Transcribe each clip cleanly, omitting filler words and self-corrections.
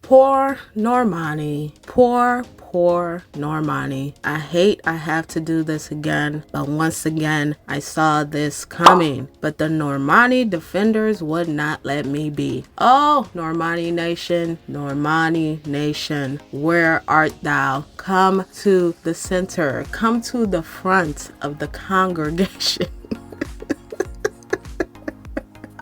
Poor Normani. Poor Normani. I hate I have to do this again, but once again, I saw this coming. But the Normani defenders would not let me be. Oh, Normani Nation, where art thou? Come to the center. Come to the front of the congregation.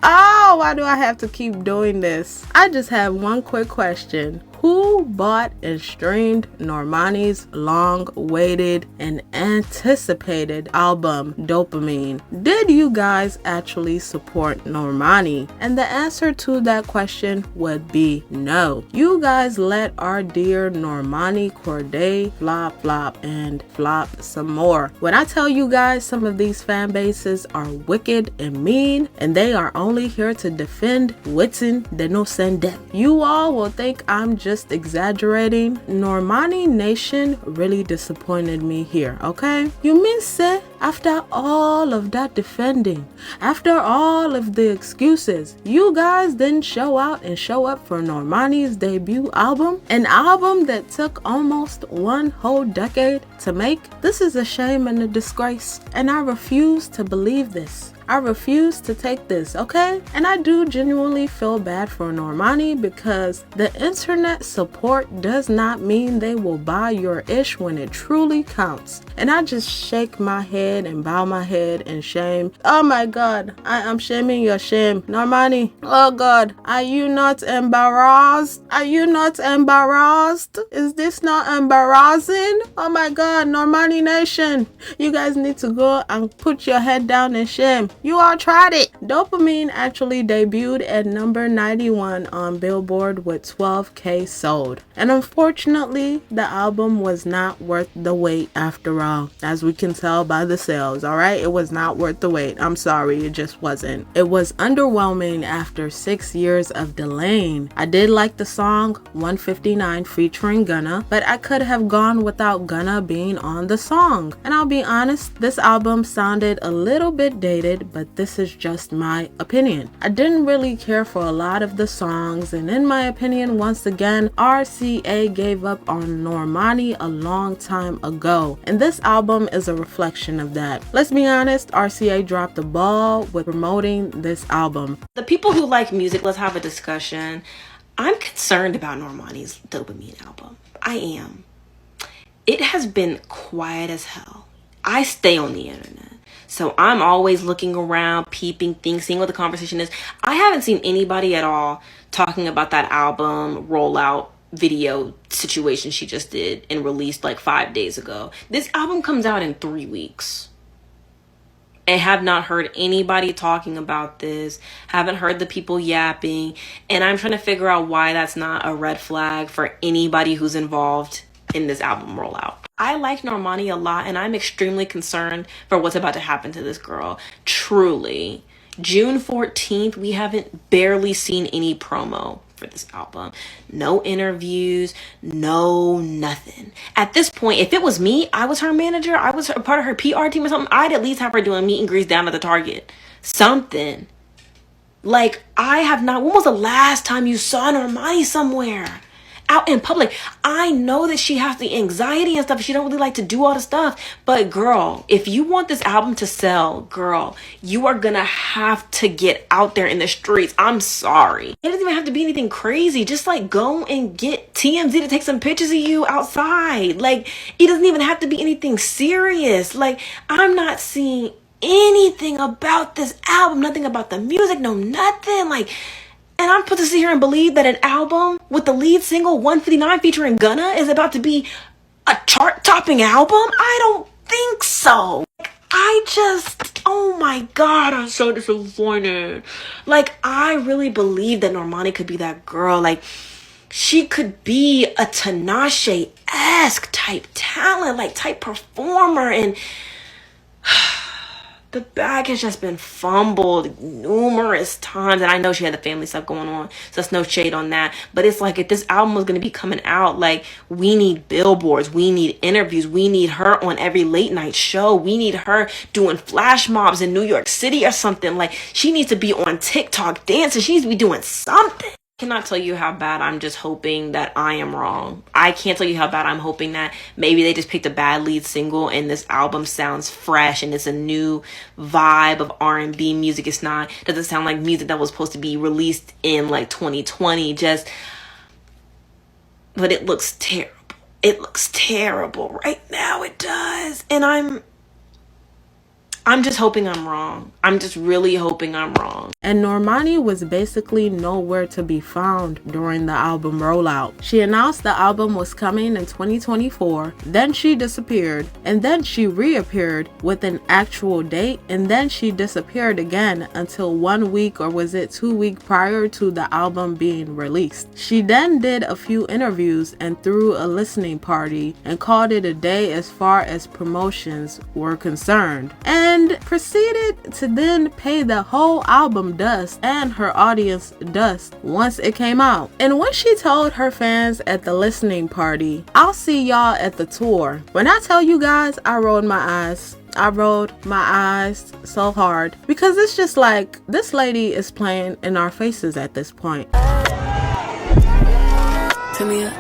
Oh, why do I have to keep doing this? I just have one quick question. Who bought and streamed Normani's long-awaited and anticipated album, Dopamine? Did you guys actually support Normani? And the answer to that question would be no. You guys let our dear Normani Corday flop and flop some more. When I tell you guys some of these fan bases are wicked and mean, and they are only here to defend Whitson, they no send them. You all will think I'm just exaggerating. Normani Nation really disappointed me here, okay? You mean say after all of that defending, after all of the excuses, you guys didn't show out and show up for Normani's debut album? An album that took almost one whole decade to make? This is a shame and a disgrace, and I refuse to believe this. I refuse to take this, okay? And I do genuinely feel bad for Normani because the internet support does not mean they will buy your ish when it truly counts. And I just shake my head and bow my head in shame. Oh my God, I am shaming your shame. Normani, oh God, are you not embarrassed? Are you not embarrassed? Is this not embarrassing? Oh my God, Normani Nation, you guys need to go and put your head down in shame. You all tried it. Dopamine actually debuted at number 91 on Billboard with 12K sold. And unfortunately, the album was not worth the wait after all, as we can tell by the sales, alright? It was not worth the wait. I'm sorry, it just wasn't. It was underwhelming after 6 years of delaying. I did like the song 159 featuring Gunna, but I could have gone without Gunna being on the song. And I'll be honest, this album sounded a little bit dated, but this is just my opinion. I didn't really care for a lot of the songs, and in my opinion, once again, RCA gave up on Normani a long time ago, and this album is a reflection of that. Let's be honest, RCA dropped the ball with promoting this album. The people who like music, let's have a discussion. I'm concerned about Normani's Dopamine album. I am. It has been quiet as hell. I stay on the internet, so I'm always looking around, peeping things, seeing what the conversation is. I haven't seen anybody at all talking about that album rollout video situation she just did and released like 5 days ago. This album comes out in 3 weeks. I have not heard anybody talking about this, haven't heard the people yapping, and I'm trying to figure out why that's not a red flag for anybody who's involved in this album rollout. I like Normani a lot, and I'm extremely concerned for what's about to happen to this girl. Truly. June 14th, we haven't barely seen any promo for this album. No interviews, no nothing. At this point, if it was me, I was her manager, I was a part of her PR team or something, I'd at least have her doing meet and greets down at the Target. Something. Like, I have not, when was the last time you saw Normani somewhere? Out in public. I know that she has the anxiety and stuff. She don't really like to do all the stuff. But girl, if you want this album to sell, girl, you are gonna have to get out there in the streets. I'm sorry. It doesn't even have to be anything crazy. Just like go and get TMZ to take some pictures of you outside. Like, it doesn't even have to be anything serious. Like, I'm not seeing anything about this album. Nothing about the music. No, nothing. Like, and I'm supposed to sit here and believe that an album with the lead single 159 featuring Gunna is about to be a chart-topping album? I don't think so. Oh my God, I'm so disappointed. Like, I really believe that Normani could be that girl. Like, she could be a Tinashe-esque type talent, like type performer, and the bag has just been fumbled numerous times. And I know she had the family stuff going on, so there's no shade on that. But it's like, if this album was going to be coming out, like, we need billboards, we need interviews, we need her on every late night show, we need her doing flash mobs in New York City or something. Like, she needs to be on TikTok dancing, she needs to be doing something. Cannot tell you how bad I'm just hoping that I am wrong. I can't tell you how bad I'm hoping that maybe they just picked a bad lead single and this album sounds fresh and it's a new vibe of R&B music. Doesn't sound like music that was supposed to be released in like 2020. But it looks terrible. It looks terrible right now. It does. And I'm just hoping I'm wrong. I'm just really hoping I'm wrong. And Normani was basically nowhere to be found during the album rollout. She announced the album was coming in 2024, then she disappeared, and then she reappeared with an actual date, and then she disappeared again until 1 week, or was it 2 weeks prior to the album being released. She then did a few interviews and threw a listening party and called it a day as far as promotions were concerned, and proceeded to then pay the whole album dust and her audience dust once it came out. And when she told her fans at the listening party, "I'll see y'all at the tour," when I tell you guys, I rolled my eyes. I rolled my eyes so hard, because it's just like this lady is playing in our faces at this point. Turn me up.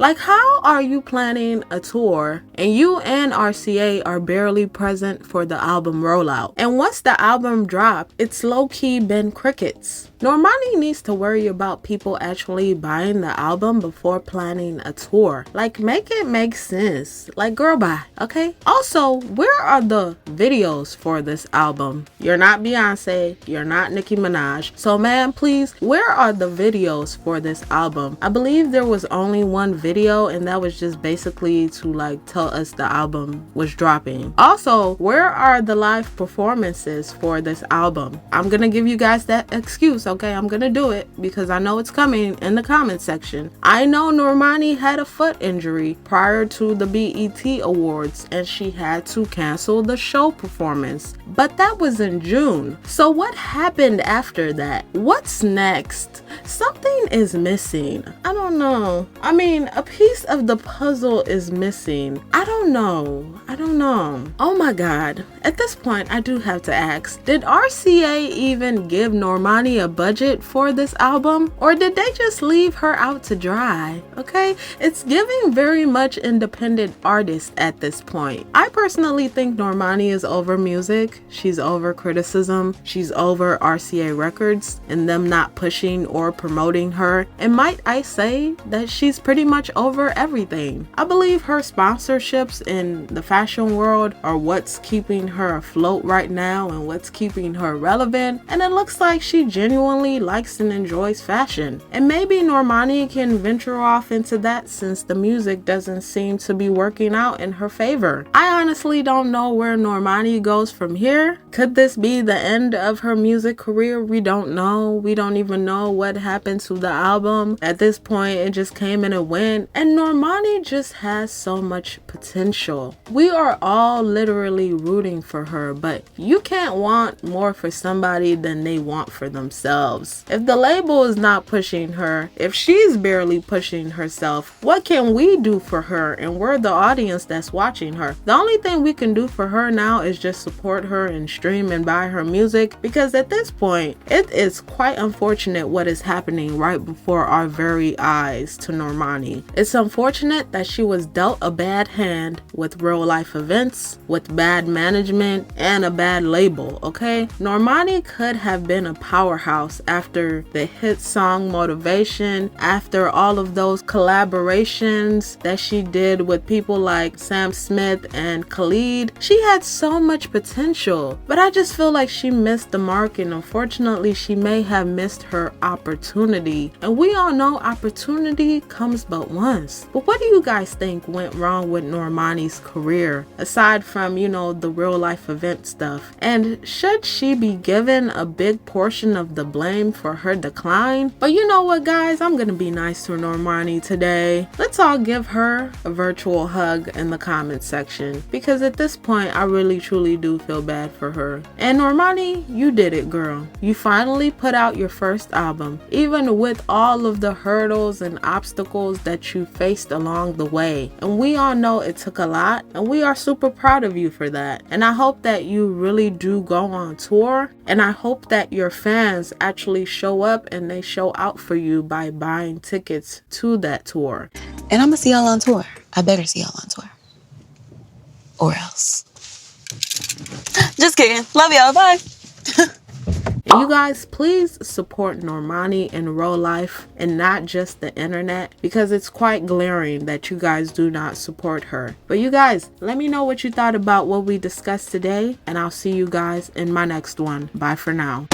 Like, how are you planning a tour and you and RCA are barely present for the album rollout? And once the album dropped, it's low-key been crickets. Normani needs to worry about people actually buying the album before planning a tour. Like, make it make sense. Like, girl, bye, okay? Also, where are the videos for this album? You're not Beyonce, you're not Nicki Minaj. So, man, please, where are the videos for this album? I believe there was only one video, and that was just basically to like tell us the album was dropping. Also, where are the live performances for this album? I'm gonna give you guys that excuse, okay? I'm gonna do it because I know it's coming in the comment section. I know Normani had a foot injury prior to the BET Awards and she had to cancel the show performance, but that was in June. So what happened after that? What's next? Something is missing. I don't know. I mean, a piece of the puzzle is missing. I don't know. Oh my god. At this point, I do have to ask, did RCA even give Normani a budget for this album? Or did they just leave her out to dry? Okay? It's giving very much independent artist at this point. I personally think Normani is over music. She's over criticism. She's over RCA Records and them not pushing or promoting her. And might I say that she's pretty much over everything. I believe her sponsorships in the fashion world are what's keeping her afloat right now and what's keeping her relevant, and it looks like she genuinely likes and enjoys fashion. And maybe Normani can venture off into that since the music doesn't seem to be working out in her favor. I honestly don't know where Normani goes from here. Could this be the end of her music career? We don't know. We don't even know what happened to the album. At this point, it just came and it went, and Normani just has so much potential. We are all literally rooting for her, but you can't want more for somebody than they want for themselves. If the label is not pushing her, if she's barely pushing herself, what can we do for her? And we're the audience that's watching her. The only thing we can do for her now is just support her and stream and buy her music, because at this point, it is quite unfortunate what is happening right before our very eyes to Normani. It's unfortunate that she was dealt a bad hand with real life events, with bad management, and a bad label, okay? Normani could have been a powerhouse after the hit song Motivation, after all of those collaborations that she did with people like Sam Smith and Khalid. She had so much potential, but I just feel like she missed the mark, and unfortunately she may have missed her opportunity. And we all know opportunity comes but once. But what do you guys think went wrong with Normani's career, aside from, you know, the real life event stuff? And should she be given a big portion of the blame for her decline? But you know what, guys? I'm gonna be nice to Normani today. Let's all give her a virtual hug in the comment section, because at this point, I really truly do feel bad for her. And Normani, you did it, girl. You finally put out your first album, even with all of the hurdles and obstacles that that you faced along the way. And we all know it took a lot, and we are super proud of you for that. And I hope that you really do go on tour, and I hope that your fans actually show up and they show out for you by buying tickets to that tour. And I'm gonna see y'all on tour. I better see y'all on tour. Or else. Just kidding. Love y'all. Bye. And you guys, please support Normani in real life and not just the internet, because it's quite glaring that you guys do not support her. But you guys, let me know what you thought about what we discussed today, and I'll see you guys in my next one. Bye for now.